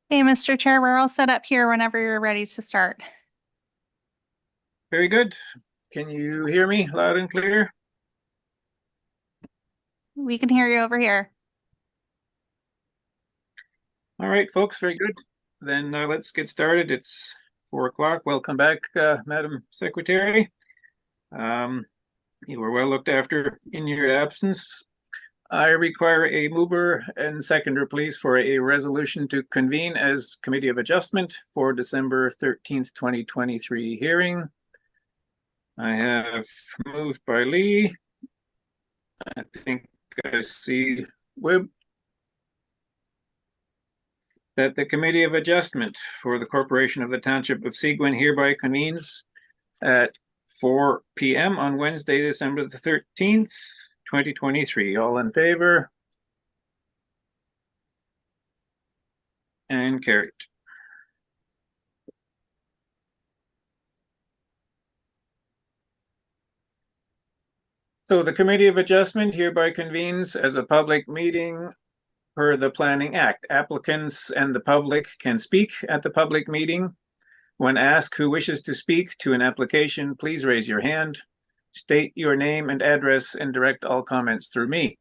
Hey, Mr. Chair, we're all set up here whenever you're ready to start. Very good. Can you hear me loud and clear? We can hear you over here. All right, folks, very good. Then let's get started. It's 4 o'clock. Welcome back, Madam Secretary. You were well looked after in your absence. I require a mover and seconder, please, for a resolution to convene as Committee of Adjustment for December 13th, 2023 hearing. I have moved by Lee. I think I see Wibb. That the Committee of Adjustment for the Corporation of the Township of Seguin hereby convenes at 4 p.m. on Wednesday, December the 13th, 2023. All in favor? And carried. So the Committee of Adjustment hereby convenes as a public meeting per the Planning Act. Applicants and the public can speak at the public meeting. When asked who wishes to speak to an application, please raise your hand, state your name and address, and direct all comments through me.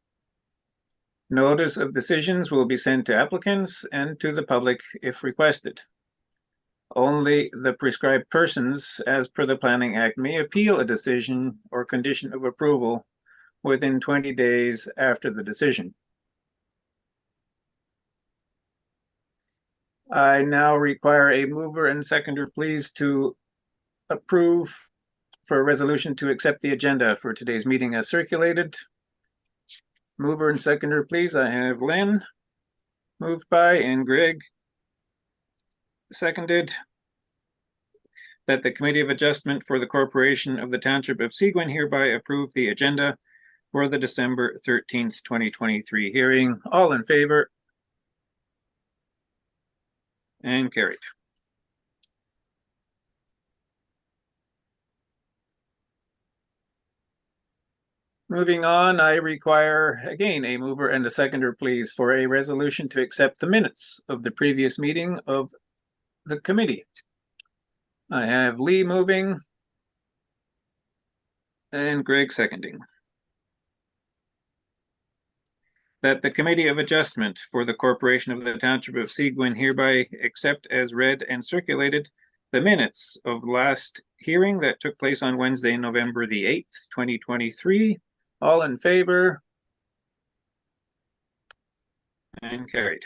Notice of decisions will be sent to applicants and to the public if requested. Only the prescribed persons, as per the Planning Act, may appeal a decision or condition of approval within 20 days after the decision. I now require a mover and seconder, please, to approve for a resolution to accept the agenda for today's meeting as circulated. Mover and seconder, please. I have Lynn moved by and Greg seconded. That the Committee of Adjustment for the Corporation of the Township of Seguin hereby approve the agenda for the December 13th, 2023 hearing. All in favor? And carried. Moving on, I require, again, a mover and a seconder, please, for a resolution to accept the minutes of the previous meeting of the committee. I have Lee moving and Greg seconding. That the Committee of Adjustment for the Corporation of the Township of Seguin hereby accept as read and circulated the minutes of last hearing that took place on Wednesday, November the 8th, 2023. All in favor? And carried.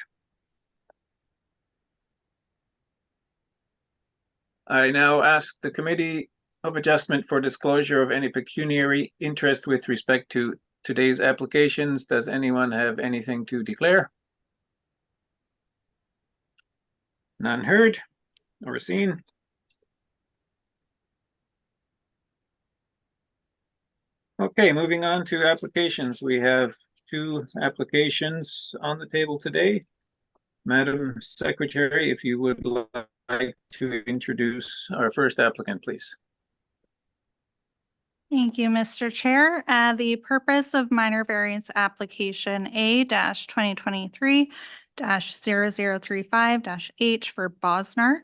I now ask the Committee of Adjustment for disclosure of any pecuniary interest with respect to today's applications. Does anyone have anything to declare? None heard or seen. Okay, moving on to applications. We have 2 applications on the table today. Madam Secretary, if you would like to introduce our first applicant, please. Thank you, Mr. Chair. The purpose of minor variance application A-2023-0035-H for Bosnar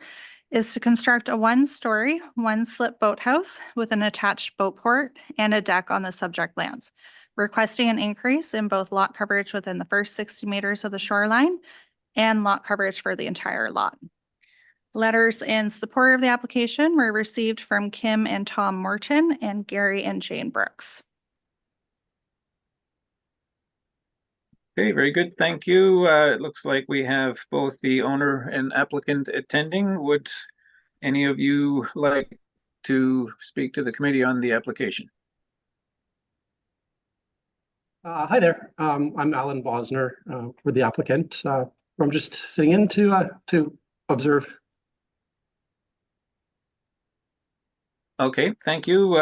is to construct a 1-story, 1-slip boathouse with an attached boat port and a deck on the subject lands, requesting an increase in both lot coverage within the first 60 meters of the shoreline and lot coverage for the entire lot. Letters in support of the application were received from Kim and Tom Morton and Gary and Jane Brooks. Okay, very good. Thank you. It looks like we have both the owner and applicant attending. Would any of you like to speak to the committee on the application? Hi there. I'm Alan Bosnar for the applicant. I'm just sitting in to observe. Okay, thank you.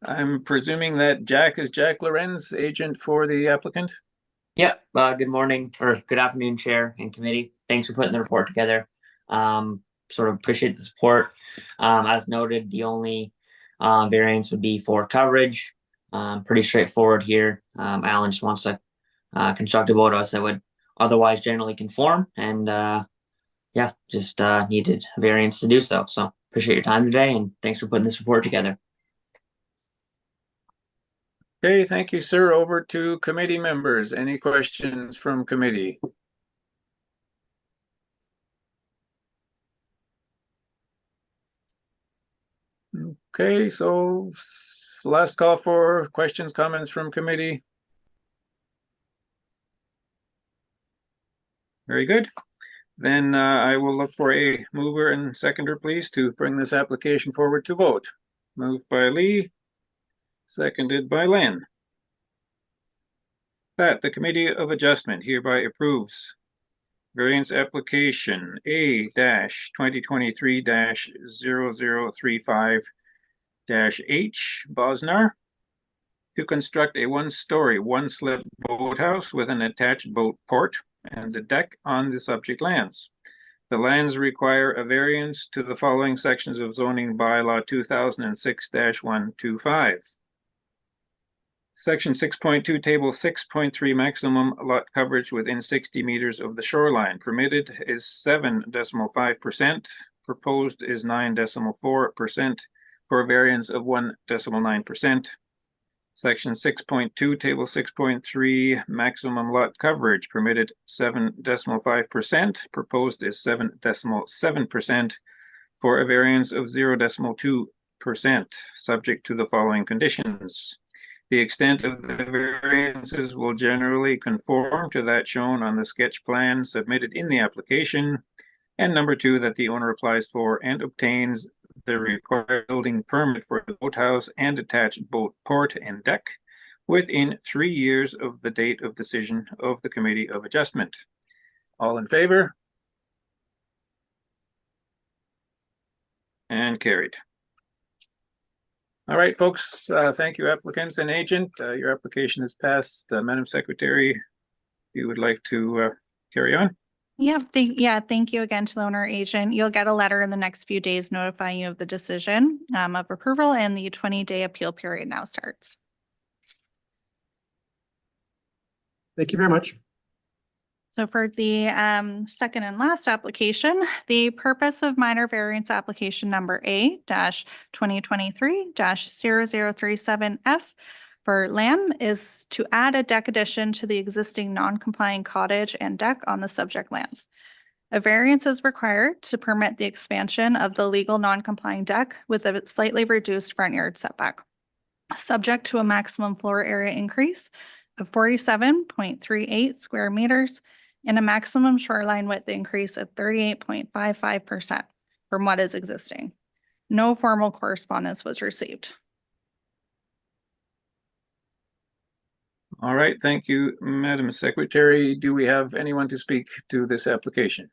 I'm presuming that Jack is Jack Lorenz, agent for the applicant? Yeah, good morning or good afternoon, Chair and committee. Thanks for putting the report together. Sort of appreciate the support. As noted, the only variance would be for coverage. Pretty straightforward here. Alan just wants to construct a boathouse that would otherwise generally conform, and yeah, just needed a variance to do so. So appreciate your time today, and thanks for putting this report together. Okay, thank you, sir. Over to committee members. Any questions from committee? Okay, so last call for questions, comments from committee. Very good. Then I will look for a mover and seconder, please, to bring this application forward to vote. Moved by Lee, seconded by Len. That the Committee of Adjustment hereby approves variance application A-2023-0035-H Bosnar to construct a one-story, one-slip boathouse with an attached boat port and a deck on the subject lands. The lands require a variance to the following sections of zoning bylaw 2006-125. Section 6.2, table 6.3, maximum lot coverage within 60 meters of the shoreline. Permitted is 7.5%. Proposed is 9.4% for a variance of 1.9%. Section 6.2, table 6.3, maximum lot coverage. Permitted 7.5%. Proposed is 7.7% for a variance of 0.2%, subject to the following conditions. The extent of the variances will generally conform to that shown on the sketch plan submitted in the application. And number two, that the owner applies for and obtains the required building permit for the boathouse and attached boat port and deck within 3 years of the date of decision of the Committee of Adjustment. All in favor? And carried. All right, folks, thank you, applicants and agent. Your application is passed. Madam Secretary, if you would like to carry on. Thank you again to the owner agent. You'll get a letter in the next few days notifying you of the decision of approval, and the 20-day appeal period now starts. Thank you very much. So for the second and last application, the purpose of minor variance application number A-2023-0037F for Lamb is to add a deck addition to the existing non-compliant cottage and deck on the subject lands. A variance is required to permit the expansion of the legal non-compliant deck with a slightly reduced front yard setback, subject to a maximum floor area increase of 47.38 square meters and a maximum shoreline width increase of 38.55% from what is existing. No formal correspondence was received. All right, thank you, Madam Secretary. Do we have anyone to speak to this application?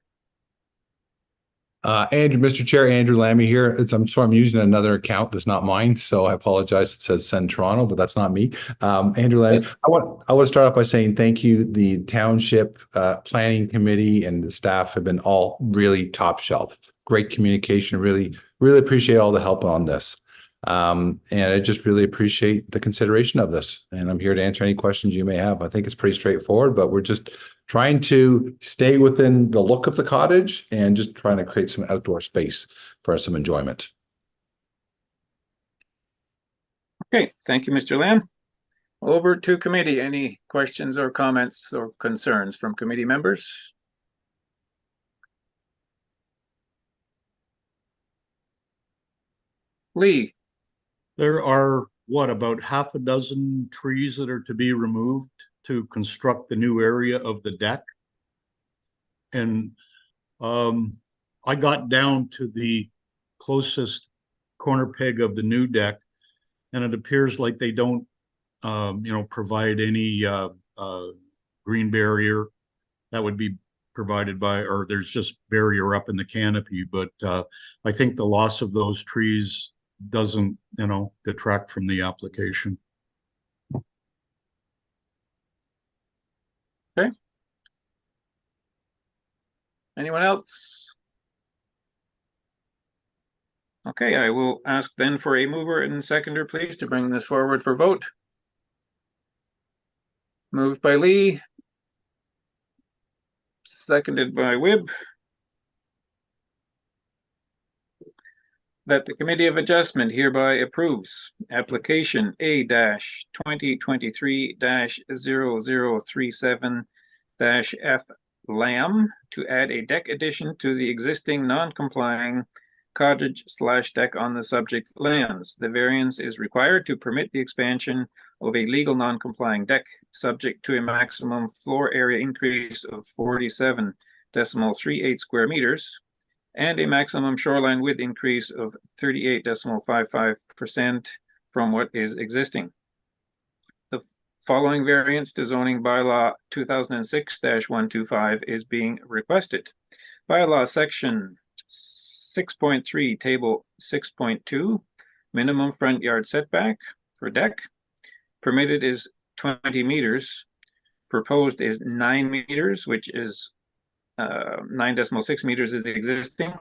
Mr. Chair, Andrew Lammy here. I'm sorry, I'm using another account that's not mine, so I apologize. It says Send Toronto, but that's not me. Andrew Lammy. Yes. I want to start off by saying thank you. The township planning committee and the staff have been all really top shelf. Great communication. Really appreciate all the help on this. And I just really appreciate the consideration of this. And I'm here to answer any questions you may have. I think it's pretty straightforward, but we're just trying to stay within the look of the cottage and just trying to create some outdoor space for some enjoyment. Okay, thank you, Mr. Lamb. Over to committee. Any questions or comments or concerns from committee members? Lee. There are, about half a dozen trees that are to be removed to construct the new area of the deck. And I got down to the closest corner peg of the new deck, and it appears like they don't, provide any green barrier that would be provided by, or there's just barrier up in the canopy. But I think the loss of those trees doesn't, detract from the application. Okay. Anyone else? Okay, I will ask then for a mover and seconder, please, to bring this forward for vote. Moved by Lee. Seconded by Wibb. that the Committee of Adjustment hereby approves application A-2023-0037-F Lamb to add a deck addition to the existing non-complying cottage/deck on the subject lands. The variance is required to permit the expansion of a legal non-complying deck, subject to a maximum floor area increase of 47.38 square meters and a maximum shoreline width increase of 38.55% from what is existing. The following variance to zoning bylaw 2006-125 is being requested. Bylaw section 6.3, table 6.2, minimum front yard setback for deck. Permitted is 20 meters. Proposed is 9 meters, which is 9.6 meters is existing.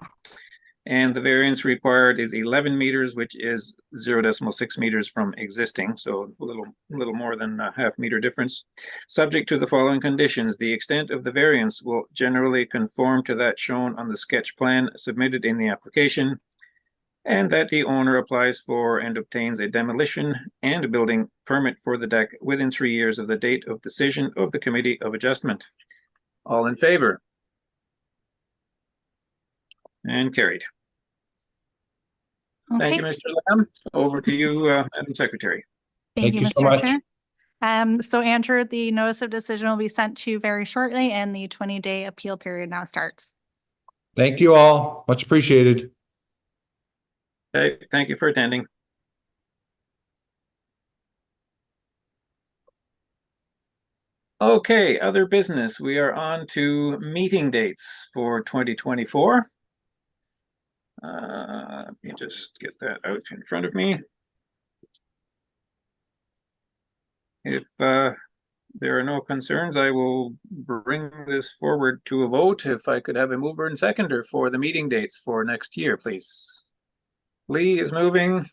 And the variance required is 11 meters, which is 0.6 meters from existing. So a little more than a half meter difference. Subject to the following conditions, the extent of the variance will generally conform to that shown on the sketch plan submitted in the application, and that the owner applies for and obtains a demolition and building permit for the deck within 3 years of the date of decision of the Committee of Adjustment. All in favor? And carried. Thank you, Okay, Mr. Lamb. Over to you, Madam Secretary. thank Thank you, you so Mr. much. Chair. So Andrew, the notice of decision will be sent to you very shortly and the 20-day appeal period now starts. Thank you all. Much appreciated. Okay, thank you for attending. Okay, other business. We are on to meeting dates for 2024. Let me just get that out in front of me. If there are no concerns, I will bring this forward to a vote. If I could have a mover and seconder for the meeting dates for next year, please. Lee is moving,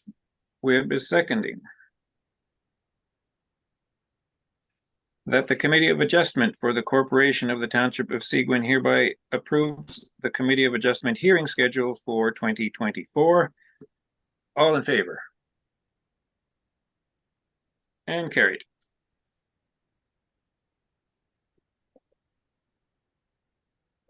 Webb is seconding. That the Committee of Adjustment for the Corporation of the Township of Seguin hereby approves the Committee of Adjustment hearing schedule for 2024. All in favor? And carried.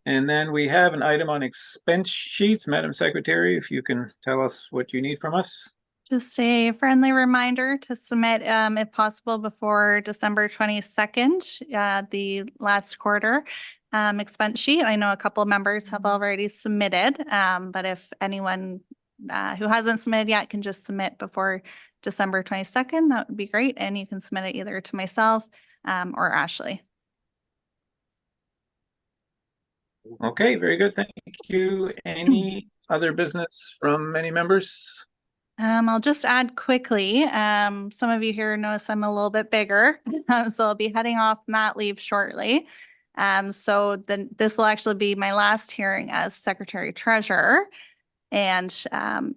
And then we have an item on expense sheets. Madam Secretary, if you can tell us what you need from us. Just a friendly reminder to submit, if possible, before December 22nd, the last quarter expense sheet. I know a couple of members have already submitted, but if anyone who hasn't submitted yet can just submit before December 22nd, that would be great. And you can submit it either to myself or Ashley. Okay, very good. Thank you. Any other business from any members? I'll just add quickly, some of you here notice I'm a little bit bigger, so I'll be heading off mat leave shortly. So then this will actually be my last hearing as Secretary Treasurer. And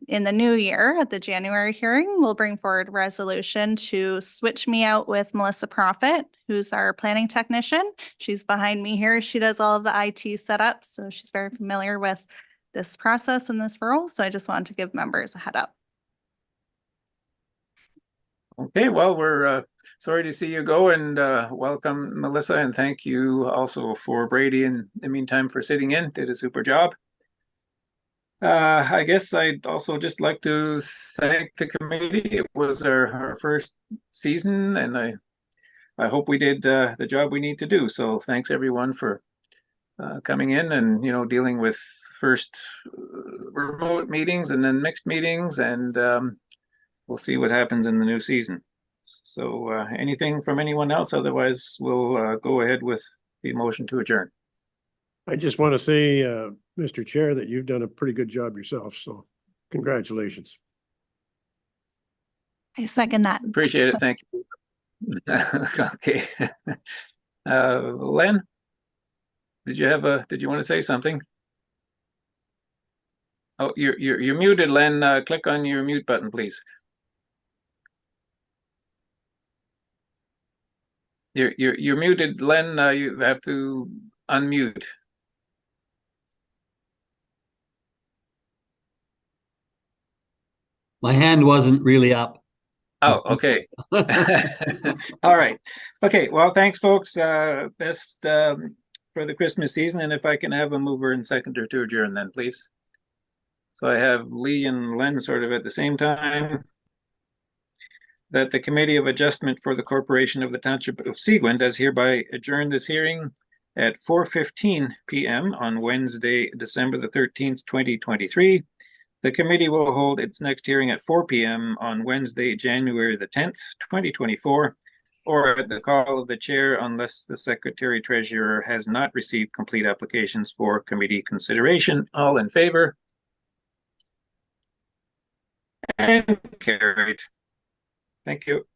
in the new year, at the January hearing, we'll bring forward a resolution to switch me out with Melissa Profit, who's our planning technician. She's behind me here. She does all of the IT setup, so she's very familiar with this process and this role. So I just wanted to give members a head up. Okay, well, we're sorry to see you go, and welcome, Melissa, and thank you also for Brady in the meantime for sitting in. Did a super job. I guess I'd also just like to thank the committee. It was our first season, and I hope we did the job we need to do. So thanks everyone for coming in and, you know, dealing with first remote meetings and then mixed meetings, and we'll see what happens in the new season. So anything from anyone else? Otherwise, we'll go ahead with the motion to adjourn. I just want to say, Mr. Chair, that you've done a pretty good job yourself. So congratulations. I second that. Appreciate it. Thank you. Okay. Len, did you want to say something? Oh, you're muted, Len. Click on your mute button, please. You're muted, Len. You have to unmute. My hand wasn't really up. Oh, okay. All right. Okay, well, thanks, folks. Best for the Christmas season, and if I can have a mover and seconder to adjourn then, please. So I have Lee and Len sort of at the same time. That the Committee of Adjustment for the Corporation of the Township of Seguin does hereby adjourn this hearing at 4:15 p.m. on Wednesday, December the 13th, 2023. The committee will hold its next hearing at 4 p.m. on Wednesday, January the 10th, 2024, or at the call of the chair unless the Secretary Treasurer has not received complete applications for committee consideration. All in favor? And carried. Thank you.